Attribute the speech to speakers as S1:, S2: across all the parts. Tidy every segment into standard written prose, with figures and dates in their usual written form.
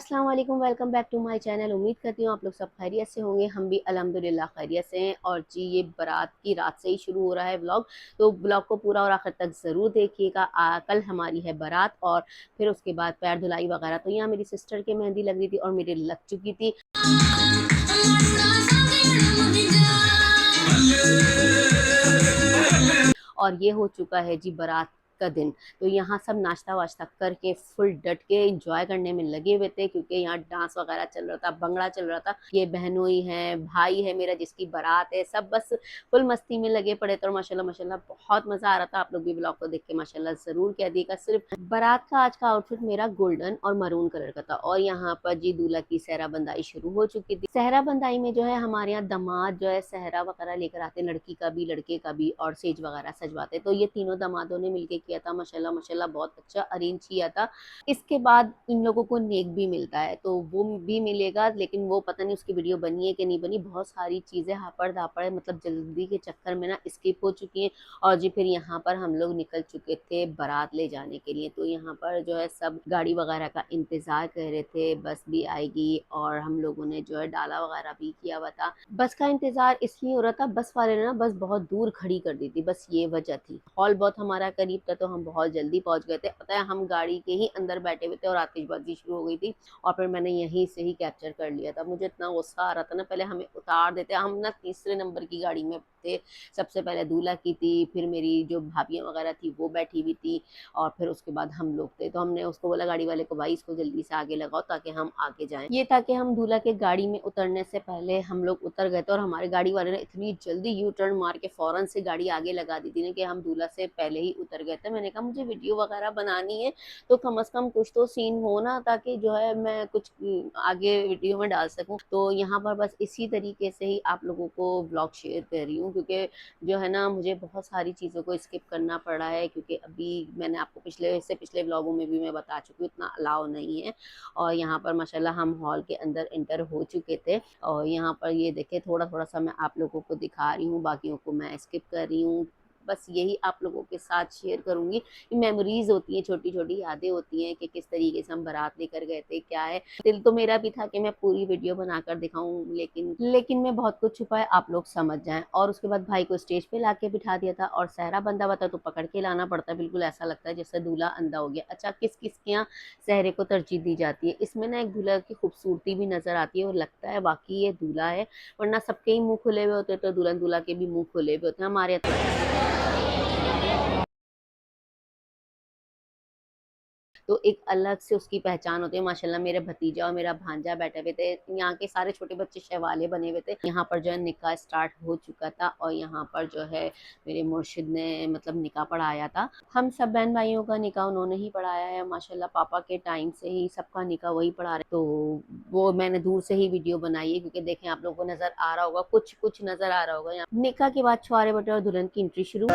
S1: अस्सलाम वालेकुम, welcome back to my channel. उम्मीद करती हूँ आप लोग सब खैरियत से होंगे। हम भी अल्हम्दुलिल्लाह खैरियत से हैं। और जी ये बारात की रात से ही शुरू हो रहा है व्लॉग, तो व्लॉग को पूरा और आखिर तक ज़रूर देखिएगा। कल हमारी है बारात और फिर उसके बाद पैर धुलाई वगैरह। तो यहाँ मेरी सिस्टर के मेहंदी लग रही थी और मेरी लग चुकी थी। और ये हो चुका है जी बारात का दिन। तो यहाँ सब नाश्ता वाश्ता करके फुल डट के एंजॉय करने में लगे हुए थे, क्योंकि यहाँ डांस वगैरह चल रहा था, भंगड़ा चल रहा था। ये बहनोई है, भाई है मेरा जिसकी बारात है, सब बस फुल मस्ती में लगे पड़े थे। और माशाल्लाह माशाल्लाह बहुत मजा आ रहा था। आप लोग भी ब्लॉग को देख के माशाल्लाह जरूर कह दिएगा। सिर्फ बारात का आज का आउटफिट मेरा गोल्डन और मरून कलर का था। और यहाँ पर जी दूल्हा की सहरा बंदाई शुरू हो चुकी थी। सहरा बंदाई में जो है हमारे यहाँ दामाद जो है सहरा वगैरह लेकर आते, लड़की का भी लड़के का भी, और सेज वगैरह सजवाते। तो ये तीनों दामादों ने मिलकर किया था। माशाल्लाह माशाल्लाह बहुत अच्छा अरेंज किया था। इसके बाद इन लोगों को नेक भी मिलता है, तो वो भी मिलेगा, लेकिन वो पता नहीं उसकी वीडियो बनी है कि नहीं बनी। बहुत सारी चीजें हापड़ धापड़ मतलब जल्दी के चक्कर में ना स्किप हो चुकी हैं। और जी फिर यहाँ पर हम लोग निकल चुके थे बारात ले जाने के लिए। तो यहाँ पर जो है सब गाड़ी वगैरह का इंतजार कर रहे थे, बस भी आएगी। और हम लोगों ने जो है डाला वगैरह भी किया हुआ था। बस का इंतजार इसलिए हो रहा था, बस वाले ने ना बस बहुत दूर खड़ी कर दी थी, बस ये वजह थी। हॉल बहुत हमारा करीब था, तो हम बहुत जल्दी पहुंच गए थे। पता है हम गाड़ी के ही अंदर बैठे हुए थे और आतिशबाजी शुरू हो गई थी। और फिर मैंने यहीं से ही कैप्चर कर लिया था। मुझे इतना गुस्सा आ रहा था ना, पहले हमें उतार देते। हम ना तीसरे नंबर की गाड़ी में थे। सबसे पहले दूल्हा की थी, फिर मेरी जो भाभियां वगैरह थी वो बैठी हुई थी, और फिर उसके बाद हम लोग थे। तो हमने उसको बोला गाड़ी वाले को, भाई इसको जल्दी से आगे लगाओ ताकि हम आगे जाएं। ये था कि हम दूल्हा के गाड़ी में उतरने से पहले हम लोग उतर गए थे। और हमारे गाड़ी वाले ने इतनी जल्दी यू टर्न मार के फौरन से गाड़ी आगे लगा दी थी ना, कि हम दूल्हा से पहले ही उतर गए थे। मैंने कहा मुझे वीडियो वगैरह बनानी है, तो कम से कम कुछ तो सीन हो ना, ताकि जो है मैं कुछ आगे वीडियो में डाल सकूं। तो यहाँ पर बस इसी तरीके से ही आप लोगों को ब्लॉग शेयर कर रही हूँ, क्योंकि जो है ना मुझे बहुत सारी चीज़ों को स्किप करना पड़ा है, क्योंकि अभी मैंने आपको पिछले व्लॉगों में भी मैं बता चुकी हूँ, इतना अलाउ नहीं है। और यहाँ पर माशाल्लाह हम हॉल के अंदर एंटर हो चुके थे। और यहाँ पर ये देखे थोड़ा थोड़ा सा मैं आप लोगों को दिखा रही हूँ, बाकियों को मैं स्किप कर रही हूँ। बस यही आप लोगों के साथ शेयर करूंगी कि मेमोरीज होती हैं, छोटी छोटी यादें होती हैं कि किस तरीके से हम बारात लेकर गए थे, क्या है। दिल तो मेरा भी था कि मैं पूरी वीडियो बनाकर दिखाऊं, लेकिन मैं बहुत कुछ छुपाए, आप लोग समझ जाएं। और उसके बाद भाई को स्टेज पे लाके बिठा दिया था। और सहरा बंधा हुआ था तो पकड़ के लाना पड़ता है, बिल्कुल ऐसा लगता है जैसे दूल्हा अंधा हो गया। अच्छा, किस किस के यहाँ सहरे को तरजीह दी जाती है, इसमें ना एक दूल्हा की खूबसूरती भी नजर आती है और लगता है वाकई ये दूल्हा है। वरना सबके ही मुंह खुले हुए होते, तो दुल्हन दूल्हा के भी मुंह खुले हुए होते हैं। हमारे यहाँ तो एक अलग से उसकी पहचान होती है। माशाल्लाह मेरे भतीजा और मेरा भांजा बैठे हुए थे। यहाँ के सारे छोटे बच्चे शहवाले बने हुए थे। यहाँ पर जो है निकाह स्टार्ट हो चुका था, और यहाँ पर जो है मेरे मुर्शिद ने मतलब निकाह पढ़ाया था। हम सब बहन भाइयों का निकाह उन्होंने ही पढ़ाया है। माशाल्लाह पापा के टाइम से ही सबका निकाह वही पढ़ा रहे। तो वो मैंने दूर से ही वीडियो बनाई है, क्योंकि देखें आप लोगों को नजर आ रहा होगा, कुछ कुछ नजर आ रहा होगा। यहाँ निकाह के बाद छुआरे बटे और दुल्हन की एंट्री शुरू।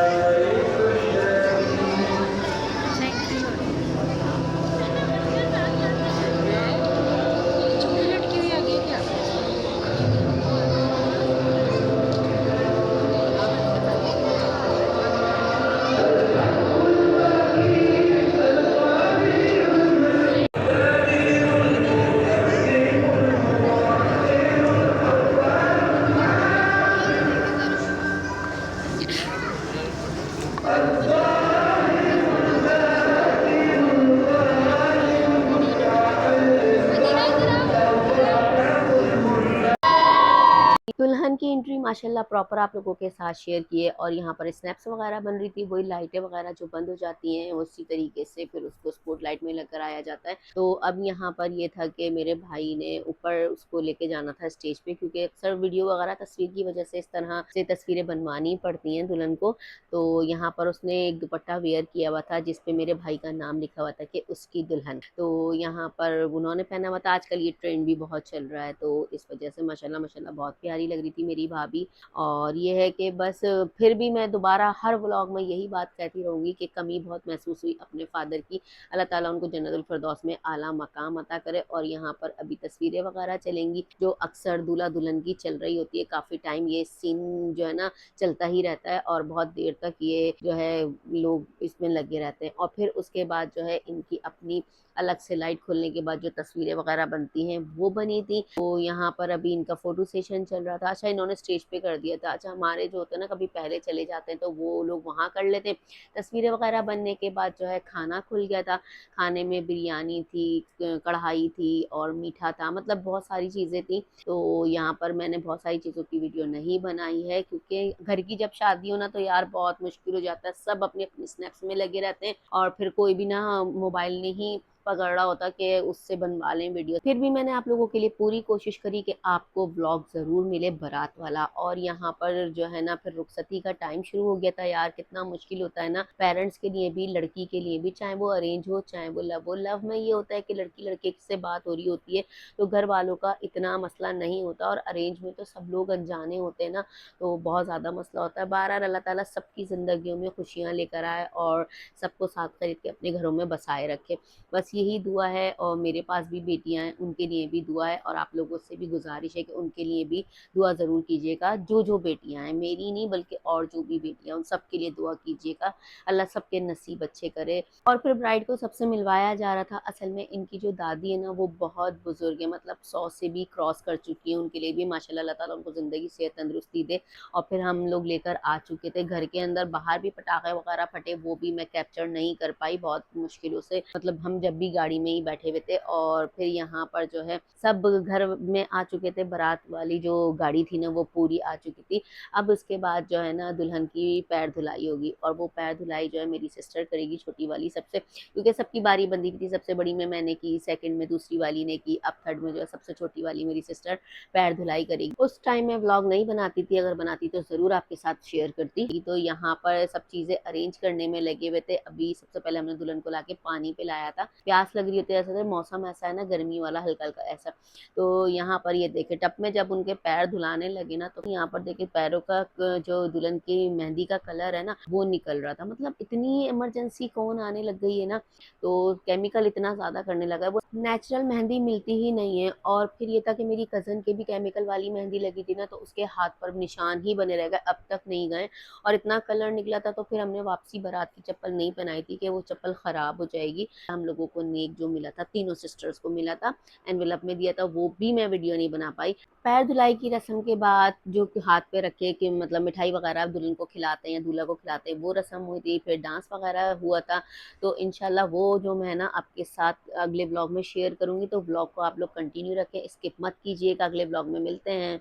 S1: दुल्हन की एंट्री माशाल्लाह प्रॉपर आप लोगों के साथ शेयर किए। और यहाँ पर स्नैप्स वगैरह बन रही थी, वही लाइटें वगैरह जो बंद हो जाती हैं उसी तरीके से फिर उसको स्पॉट लाइट में लेकर आया जाता है। तो अब यहाँ पर ये था कि मेरे भाई ने ऊपर उसको लेके जाना था स्टेज पे, क्योंकि अक्सर वीडियो वगैरह तस्वीर की वजह से इस तरह से तस्वीरें बनवानी पड़ती हैं दुल्हन को। तो यहाँ पर उसने एक दुपट्टा वेयर किया हुआ था जिसपे मेरे भाई का नाम लिखा हुआ था कि उसकी दुल्हन। तो यहाँ पर उन्होंने पहना हुआ था। आजकल ये ट्रेंड भी बहुत चल रहा है, तो इस वजह से माशाल्लाह माशाल्लाह बहुत प्यारी लग रही थी। मेरी भाभी। और ये है कि बस फिर भी मैं दोबारा हर व्लॉग में यही बात कहती रहूँगी कि कमी बहुत महसूस हुई अपने फादर की। अल्लाह ताला उनको जन्नतुल फिरदौस में आला मकाम अता करे। और यहाँ पर अभी तस्वीरें वगैरह चलेंगी जो अक्सर दूल्हा दुल्हन की चल रही होती है, काफ़ी टाइम ये सीन जो है ना चलता ही रहता है और बहुत देर तक ये जो है लोग इसमें लगे रहते हैं। और फिर उसके बाद जो है इनकी अपनी अलग से लाइट खुलने के बाद जो तस्वीरें वगैरह बनती हैं वो बनी थी। तो यहाँ पर अभी इनका फोटो सेशन चल रहा था। अच्छा, इन्होंने स्टेज पे कर दिया था। अच्छा, हमारे जो होते हैं ना कभी पहले चले जाते हैं तो वो लोग वहाँ कर लेते हैं। तस्वीरें वगैरह बनने के बाद जो है खाना खुल गया था। खाने में बिरयानी थी, कढ़ाई थी और मीठा था, मतलब बहुत सारी चीज़ें थी। तो यहाँ पर मैंने बहुत सारी चीज़ों की वीडियो नहीं बनाई है क्योंकि घर की जब शादी हो ना तो यार बहुत मुश्किल हो जाता है। सब अपने अपने स्नैक्स में लगे रहते हैं और फिर कोई भी ना मोबाइल नहीं पकड़ रहा होता कि उससे बनवा लें वीडियो। फिर भी मैंने आप लोगों के लिए पूरी कोशिश करी कि आपको व्लॉग ज़रूर मिले बारात वाला। और यहाँ पर जो है ना फिर रुखसती का टाइम शुरू हो गया था। यार कितना मुश्किल होता है ना पेरेंट्स के लिए भी, लड़की के लिए भी, चाहे वो अरेंज हो चाहे वो लव हो। लव में ये होता है कि लड़की लड़के से बात हो रही होती है तो घर वालों का इतना मसला नहीं होता, और अरेंज में तो सब लोग अनजाने होते हैं ना तो बहुत ज़्यादा मसला होता है। बहरहाल अल्लाह ताला सबकी ज़िंदगियों में खुशियाँ लेकर आए और सबको साथ खरीद के अपने घरों में बसाए रखे। बस यही दुआ है। और मेरे पास भी बेटियां हैं, उनके लिए भी दुआ है। और आप लोगों से भी गुजारिश है कि उनके लिए भी दुआ ज़रूर कीजिएगा। जो जो बेटियां हैं, मेरी नहीं बल्कि और जो भी बेटियां, उन सब के लिए दुआ कीजिएगा। अल्लाह सबके नसीब अच्छे करे। और फिर ब्राइड को सबसे मिलवाया जा रहा था। असल में इनकी जो दादी है ना वो बहुत बुजुर्ग है, मतलब 100 से भी क्रॉस कर चुकी है। उनके लिए भी माशाल्लाह अल्लाह ताला उनको ज़िंदगी सेहत तंदुरुस्ती दे। और फिर हम लोग लेकर आ चुके थे घर के अंदर। बाहर भी पटाखे वगैरह फटे, वो भी मैं कैप्चर नहीं कर पाई बहुत मुश्किलों से, मतलब हम जब भी गाड़ी में ही बैठे हुए थे। और फिर यहाँ पर जो है सब घर में आ चुके थे। बारात वाली जो गाड़ी थी ना वो पूरी आ चुकी थी। अब उसके बाद जो है ना दुल्हन की पैर धुलाई होगी, और वो पैर धुलाई जो है मेरी सिस्टर करेगी, छोटी वाली सबसे, क्योंकि सबकी बारी बंदी थी। सबसे बड़ी में मैंने की, सेकंड में दूसरी वाली ने की, अब थर्ड में जो है सबसे छोटी वाली मेरी सिस्टर पैर धुलाई करेगी। उस टाइम मैं व्लॉग नहीं बनाती थी, अगर बनाती तो ज़रूर आपके साथ शेयर करती। तो यहाँ पर सब चीज़ें अरेंज करने में लगे हुए थे। अभी सबसे पहले हमने दुल्हन को लाके पानी पिलाया था। प्यास लग रही होती है, ऐसा मौसम ऐसा है ना गर्मी वाला हल्का हल्का ऐसा। तो यहाँ पर ये देखे टब में जब उनके पैर धुलाने लगे ना तो यहाँ पर देखे पैरों का जो दुल्हन की मेहंदी का कलर है ना वो निकल रहा था। मतलब इतनी इमरजेंसी कौन आने लग गई है ना, तो केमिकल इतना ज्यादा करने लगा है। वो नेचुरल मेहंदी मिलती ही नहीं है। और फिर ये था कि मेरी कजन के भी केमिकल वाली मेहंदी लगी थी ना तो उसके हाथ पर निशान ही बने रह गए, अब तक नहीं गए। और इतना कलर निकला था तो फिर हमने वापसी बारात की चप्पल नहीं पहनाई थी कि वो चप्पल खराब हो जाएगी। हम लोगों को नेक जो मिला था, तीनों सिस्टर्स को मिला था, एनवेलप में दिया था, वो भी मैं वीडियो नहीं बना पाई। पैर धुलाई की रस्म के बाद जो हाथ पे रखे कि मतलब मिठाई वगैरह दुल्हन को खिलाते हैं, दूल्हा को खिलाते हैं, वो रस्म हुई थी। फिर डांस वगैरह हुआ था। तो इंशाल्लाह वो जो मैं ना आपके साथ अगले ब्लॉग में शेयर करूंगी। तो ब्लॉग को आप लोग कंटिन्यू रखें, स्किप मत कीजिएगा। अगले ब्लॉग में मिलते हैं।